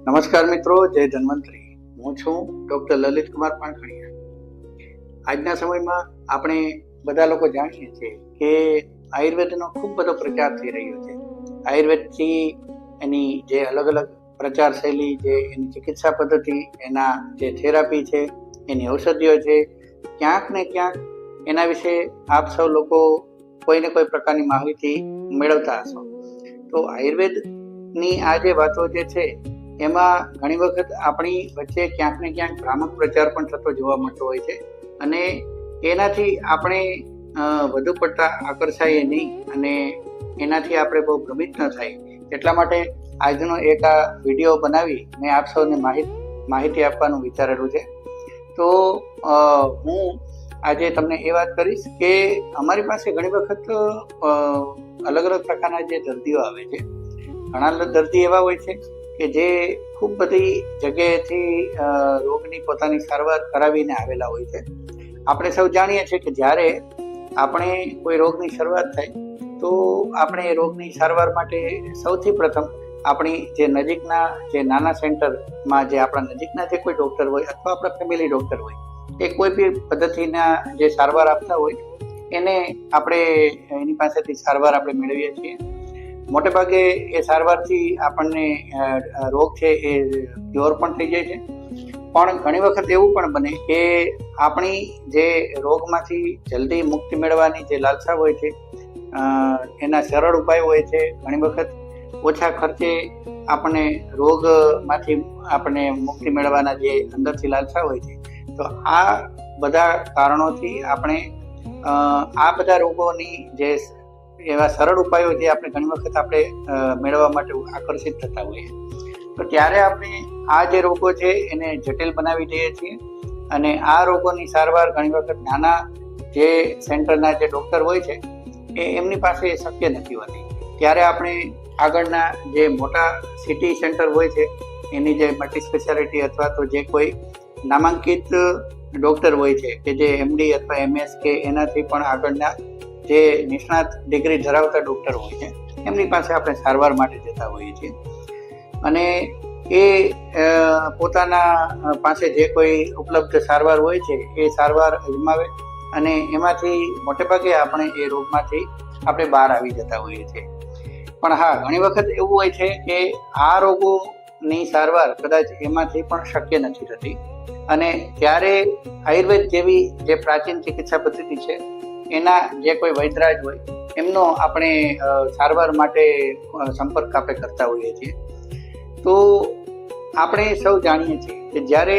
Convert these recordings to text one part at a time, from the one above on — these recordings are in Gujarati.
નમસ્કાર મિત્રો, જય ધન્વંતરી. હું છું ડોક્ટર લલિત કુમાર પાણખણીયા. આજના સમયમાં આપણે બધા લોકો જાણીએ છીએ કે આયુર્વેદનો ખૂબ બધો પ્રચાર થઈ રહ્યો છે. આયુર્વેદથી એની જે અલગ અલગ પ્રચાર શૈલી, જે એની ચિકિત્સા પદ્ધતિ, એના જે થેરાપી છે, એની ઔષધિઓ છે, ક્યાંક ને ક્યાંક એના વિશે આપ સૌ લોકો કોઈને કોઈ પ્રકારની માહિતી મેળવતા હશો. તો આયુર્વેદની આ જે વાતો જે છે એમાં ઘણી વખત આપણી વચ્ચે ક્યાંક ને ક્યાંક ભ્રામક પ્રચાર પણ થતો જોવા મળતો હોય છે, અને એનાથી આપણે વધુ પડતા આકર્ષાઈએ નહીં અને એનાથી આપણે બહુ ભ્રમિત ન થાય. એટલા માટે આજનો એક આ વિડીયો બનાવી મેં આપ સૌને માહિતી આપવાનું વિચારેલું છે. તો હું આજે તમને એ વાત કરીશ કે અમારી પાસે ઘણી વખત અલગ અલગ પ્રકારના જે દર્દીઓ આવે છે, ઘણા દર્દી એવા હોય છે કે જે ખૂબ બધી જગ્યાએથી રોગની પોતાની સારવાર કરાવીને આવેલા હોય છે. આપણે સૌ જાણીએ છીએ કે જ્યારે આપણે કોઈ રોગની શરૂઆત થાય તો આપણે એ રોગની સારવાર માટે સૌથી પ્રથમ આપણી જે નજીકના જે નાના સેન્ટરમાં જે આપણા નજીકના જે કોઈ ડૉક્ટર હોય અથવા આપણા ફેમિલી ડૉક્ટર હોય, એ કોઈ બી પદ્ધતિના જે સારવાર આપતા હોય એને આપણે એની પાસેથી સારવાર આપણે મેળવીએ છીએ. મોટે ભાગે એ સારવારથી આપણને રોગ છે એ ક્યોર પણ થઈ જાય છે. પણ ઘણી વખત એવું પણ બને કે આપણી જે રોગમાંથી જલ્દી મુક્તિ મેળવવાની જે લાલસા હોય છે, એના સરળ ઉપાયો હોય છે. ઘણી વખત ઓછા ખર્ચે આપણને રોગમાંથી આપણને મુક્તિ મેળવવાના જે અંદરથી લાલસા હોય છે. તો આ બધા કારણોથી આપણે આ બધા રોગોની જે એવા સરળ ઉપાયો જે આપણે ઘણી વખત આપણે મેળવવા માટે આકર્ષિત થતા હોઈએ, તો ત્યારે આપણે આ જે રોગો છે એને જટિલ બનાવી દઈએ છીએ, અને આ રોગોની સારવાર ઘણી વખત નાના જે સેન્ટરના જે ડૉક્ટર હોય છે એમની પાસે શક્ય નથી હોતી. ત્યારે આપણે આગળના જે મોટા સિટી સેન્ટર હોય છે એની જે મલ્ટી સ્પેશિયાલિટી અથવા તો જે કોઈ નામાંકિત ડૉક્ટર હોય છે કે જે MD અથવા MS કે એનાથી પણ આગળના જે નિષ્ણાત ડિગ્રી ધરાવતા ડૉક્ટર હોય છે એમની પાસે આપણે સારવાર માટે જતા હોઈએ છીએ. અને એ પોતાના પાસે જે કોઈ ઉપલબ્ધ સારવાર હોય છે એ સારવાર અજમાવે અને એમાંથી મોટે ભાગે આપણે એ રોગમાંથી આપણે બહાર આવી જતા હોઈએ છીએ. પણ હા, ઘણી વખત એવું હોય છે કે આ રોગોની સારવાર કદાચ એમાંથી પણ શક્ય નથી થતી, અને ત્યારે આયુર્વેદ જેવી જે પ્રાચીન ચિકિત્સા પદ્ધતિ છે એના જે કોઈ વૈદ્યરાજ હોય એમનો આપણે સારવાર માટે સંપર્ક આપણે કરતા હોઈએ છીએ. તો આપણે સૌ જાણીએ છીએ કે જ્યારે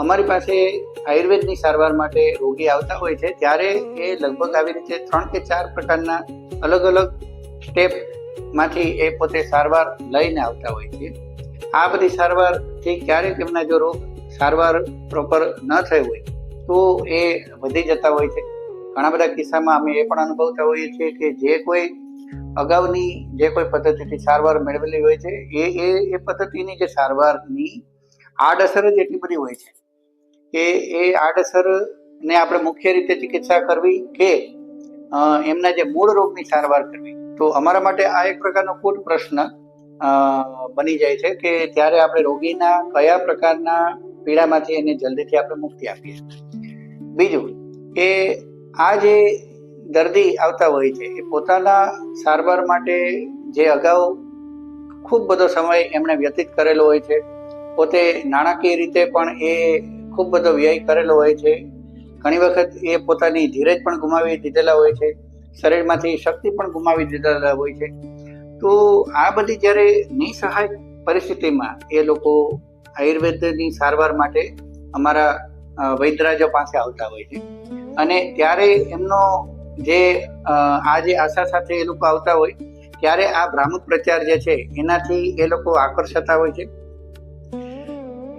અમારી પાસે આયુર્વેદની સારવાર માટે રોગી આવતા હોય છે ત્યારે એ લગભગ આવી રીતે 3 કે 4 પ્રકારના અલગ અલગ સ્ટેપમાંથી એ પોતે સારવાર લઈને આવતા હોય છે. આ બધી સારવારથી ક્યારેક એમના જો રોગ સારવાર પ્રોપર ન થઈ હોય તો એ વધી જતા હોય છે. ઘણા બધા કિસ્સામાં અમે એ પણ અનુભવતા હોઈએ છીએ કે જે કોઈ અગાઉની જે કોઈ પદ્ધતિથી સારવાર મેળવેલી હોય છે એ પદ્ધતિની જે સારવારની આડઅસર જ એટલી બધી હોય છે કે એ આડઅસરને આપણે મુખ્ય રીતે ચિકિત્સા કરવી કે એમના જે મૂળ રોગની સારવાર કરવી, તો અમારા માટે આ એક પ્રકારનો કૂટ પ્રશ્ન બની જાય છે કે ત્યારે આપણે રોગીના કયા પ્રકારના પીડામાંથી એને જલ્દીથી આપણે મુક્તિ આપીએ. બીજું કે આ જે દર્દી આવતા હોય છે એ પોતાના સારવાર માટે જે અગાઉ ખૂબ બધો સમય એમણે વ્યતીત કરેલો હોય છે, પોતે નાણાકીય રીતે પણ એ ખૂબ બધો વ્યય કરેલો હોય છે. ઘણી વખત એ પોતાની ધીરજ પણ ગુમાવી દીધેલા હોય છે, શરીરમાંથી શક્તિ પણ ગુમાવી દીધેલા હોય છે. તો આ બધી જ્યારે નિસહાય પરિસ્થિતિમાં એ લોકો આયુર્વેદની સારવાર માટે અમારા વૈદ્યરાજો પાસે આવતા હોય છે, અને ત્યારે એમનો જે આ જે આશા સાથે એ લોકો આવતા હોય ત્યારે આ ભ્રામક પ્રચાર જે છે એનાથી એ લોકો આકર્ષાતા હોય છે.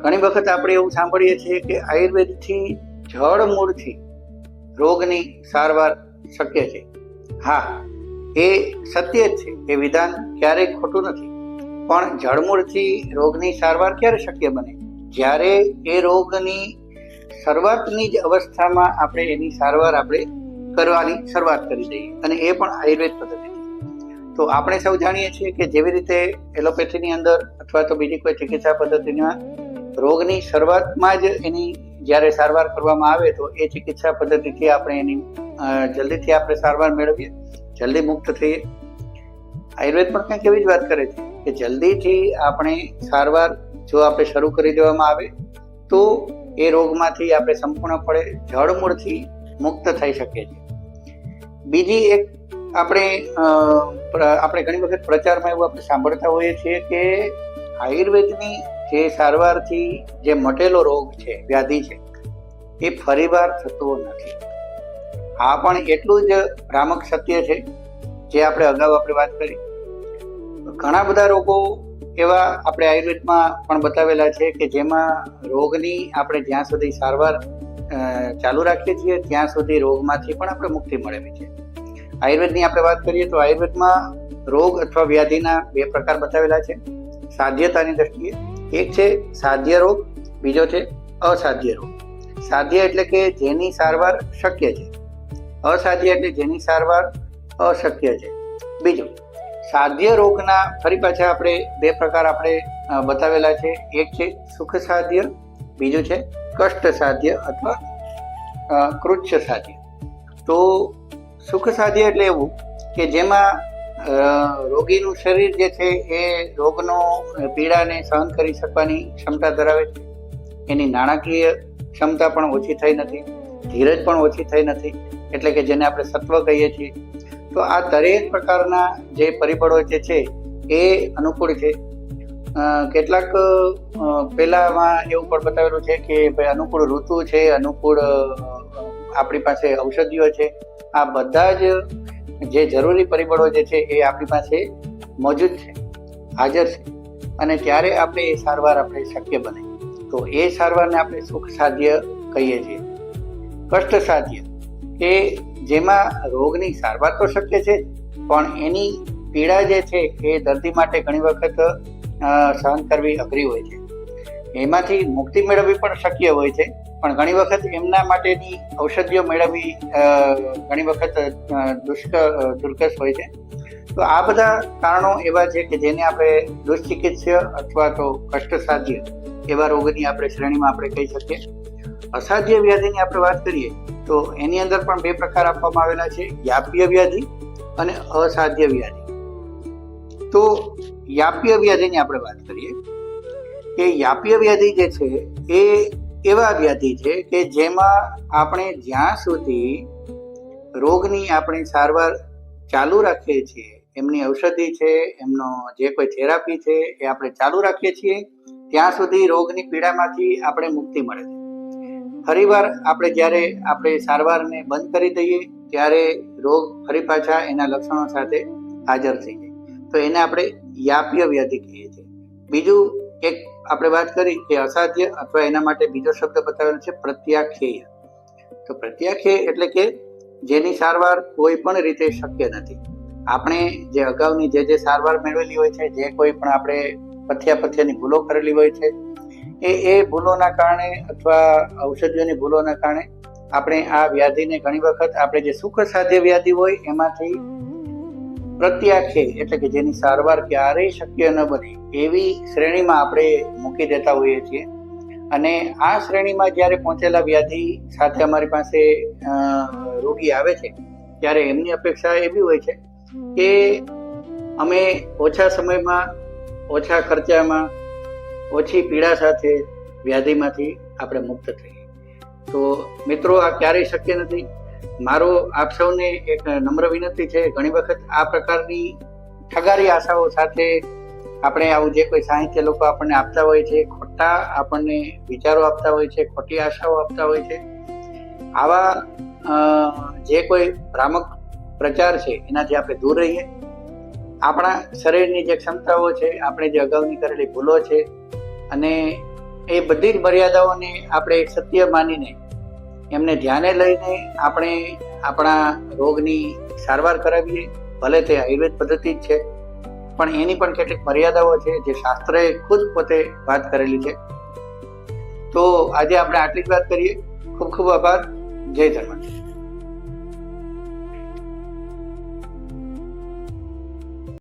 ઘણી વખત આપણે એવું સાંભળીએ છીએ કે આયુર્વેદથી જળ મૂળથી રોગની સારવાર શક્ય છે. હા, એ સત્ય જ છે, એ વિધાન ક્યારેય ખોટું નથી. પણ જળમૂળથી રોગની સારવાર ક્યારે શક્ય બને? જ્યારે એ રોગની શરૂઆતની જ અવસ્થામાં આપણે એની સારવાર આપણે કરવાની શરૂઆત કરી દઈએ, અને એ પણ આયુર્વેદ પદ્ધતિથી. તો આપણે સૌ જાણીએ છીએ કે જેવી રીતે એલોપેથીની અંદર અથવા તો બીજી કોઈ ચિકિત્સા પદ્ધતિમાં રોગની શરૂઆતમાં જ એની જ્યારે સારવાર કરવામાં આવે તો એ ચિકિત્સા પદ્ધતિથી આપણે એની જલ્દીથી આપણે સારવાર મેળવીએ, જલ્દી મુક્ત થઈએ. આયુર્વેદ પણ કંઈક એવી જ વાત કરે છે કે જલ્દીથી આપણે સારવાર જો આપણે શરૂ કરી દેવામાં આવે તો એ રોગમાંથી આપણે સંપૂર્ણપણે જડમૂળથી મુક્ત થઈ શકીએ છીએ. બીજી એક આપણે ઘણી વખત પ્રચારમાં એવું આપણે સાંભળતા હોઈએ છીએ કે આયુર્વેદની જે સારવારથી જે મટેલો રોગ છે, વ્યાધિ છે, એ ફરીવાર થતો નથી. આ પણ એટલું જ ભ્રામક સત્ય છે જે આપણે અગાઉ વાત કરી. ઘણા બધા રોગો એવા આપણે આયુર્વેદમાં પણ બતાવેલા છે કે જેમાં રોગની આપણે જ્યાં સુધી સારવાર ચાલુ રાખીએ છીએ ત્યાં સુધી રોગમાંથી પણ આપણે મુક્તિ મળેલી છે. આયુર્વેદની આપણે વાત કરીએ તો આયુર્વેદમાં રોગ અથવા વ્યાધિના બે પ્રકાર બતાવેલા છે સાધ્યતાની દ્રષ્ટિએ. એક છે સાધ્ય રોગ, બીજો છે અસાધ્ય રોગ. સાધ્ય એટલે કે જેની સારવાર શક્ય છે, અસાધ્ય એટલે જેની સારવાર અશક્ય છે. બીજું સાધ્ય રોગના ફરી પાછા આપણે બે પ્રકાર આપણે બતાવેલા છે. એક છે સુખ સાધ્ય, બીજું છે કષ્ટ સાધ્ય અથવા કૃચ્છ સાધ્ય. તો સુખ સાધ્ય એટલે એવું કે જેમાં રોગીનું શરીર જે છે એ રોગનો પીડાને સહન કરી શકવાની ક્ષમતા ધરાવે છે. એની નાણાકીય ક્ષમતા પણ ઓછી થઈ નથી, ધીરજ પણ ઓછી થઈ નથી, એટલે કે જેને આપણે સત્વ કહીએ છીએ. તો આ દરેક પ્રકારના જે પરિબળો જે છે એ અનુકૂળ છે. કેટલાક પહેલામાં એવું પણ બતાવેલું છે કે ભાઈ અનુકૂળ ઋતુ છે, અનુકૂળ આપણી પાસે ઔષધિઓ છે. આ બધા જ જે જરૂરી પરિબળો જે છે એ આપણી પાસે મોજૂદ છે, હાજર છે, અને ત્યારે આપણે એ સારવાર આપણે શક્ય બને. તો એ સારવારને આપણે સુખ સાધ્ય કહીએ છીએ. કષ્ટ સાધ્ય કે જેમાં રોગની સારવાર તો શક્ય છે પણ એની પીડા જે છે એ દર્દી માટે ઘણી વખત સહન કરવી અઘરી હોય છે. એમાંથી મુક્તિ મેળવવી પણ શક્ય હોય છે, પણ ઘણી વખત એમના માટેની ઔષધિઓ મેળવવી ઘણી વખત દુર્કશ હોય છે. તો આ બધા કારણો એવા છે કે જેને આપણે દુષ્ચિકિત્સ્ય અથવા તો કષ્ટ સાધ્ય એવા રોગની આપણે શ્રેણીમાં આપણે કહી શકીએ. અસાધ્ય વ્યાધિની આપણે વાત કરીએ તો એની અંદર પણ બે પ્રકાર આપવામાં આવેલા છે, યાપ્ય વ્યાધિ અને અસાધ્ય વ્યાધિ. તો યાપ્ય વ્યાધિની આપણે વાત કરીએ કે યાપ્ય વ્યાધિ જે છે એ એવા વ્યાધિ છે કે જેમાં આપણે જ્યાં સુધી રોગની આપણે સારવાર ચાલુ રાખીએ છીએ, એમની ઔષધિ છે, એમનો જે કોઈ થેરાપી છે એ આપણે ચાલુ રાખીએ છીએ ત્યાં સુધી રોગની પીડામાંથી આપણે મુક્તિ મળે છે. ફરીવાર આપણે જ્યારે આપણે સારવારને બંધ કરી દઈએ ત્યારે રોગ ફરી પાછા એના લક્ષણો સાથે હાજર થઈ જાય. તો એને આપણે યાપ્ય વ્યાધિ કહીએ છીએ. બીજું એક આપણે વાત કરી કે અસાધ્ય અથવા એના માટે બીજો શબ્દ બતાવેલો છે પ્રત્યાખ્યેય. તો પ્રત્યાખ્યેય એટલે કે જેની સારવાર કોઈ પણ રીતે શક્ય નથી. આપણે જે અગાઉની જે સારવાર મેળવેલી હોય છે, જે કોઈ પણ આપણે પથ્યાની ભૂલો કરેલી હોય છે, એ ભૂલોના કારણે અથવા ઔષધિઓની ભૂલોના કારણે આપણે આ વ્યાધિને ઘણી વખત આપણે જે સુખ સાધ્ય વ્યાધિ હોય એમાંથી પ્રત્યાખ્યેય એટલે કે જેની સારવાર ક્યારેય શક્ય ન બને એવી શ્રેણીમાં આપણે મૂકી દેતા હોઈએ છીએ. અને આ શ્રેણીમાં જ્યારે પહોંચેલા વ્યાધિ સાથે અમારી પાસે રોગી આવે છે ત્યારે એમની અપેક્ષા એવી હોય છે કે અમે ઓછા સમયમાં, ઓછા ખર્ચામાં, ઓછી પીડા સાથે વ્યાધિમાંથી આપણે મુક્ત થઈએ. તો મિત્રો, આ ક્યારેય શક્ય નથી. મારો આપ સૌને એક નમ્ર વિનંતી છે, ઘણી વખત આ પ્રકારની ઠગારી આશાઓ સાથે આપણે આવું જે કોઈ સાહિત્ય લોકો આપણને આપતા હોય છે, ખોટા આપણને વિચારો આપતા હોય છે, ખોટી આશાઓ આપતા હોય છે, આવા જે કોઈ ભ્રામક પ્રચાર છે એનાથી આપણે દૂર રહીએ. આપણા શરીરની જે ક્ષમતાઓ છે, આપણે જે અગાઉની કરેલી ભૂલો છે, અને એ બધી જ મર્યાદાઓને આપણે એક સત્ય માનીને એમને ધ્યાને લઈને આપણે આપણા રોગની સારવાર કરાવીએ. ભલે તે આયુર્વેદ પદ્ધતિ જ છે, પણ એની પણ કેટલીક મર્યાદાઓ છે જે શાસ્ત્રએ ખુદ પોતે વાત કરેલી છે. તો આજે આપણે આટલી જ વાત કરીએ. ખૂબ ખૂબ આભાર. જય ધન્વંતરી.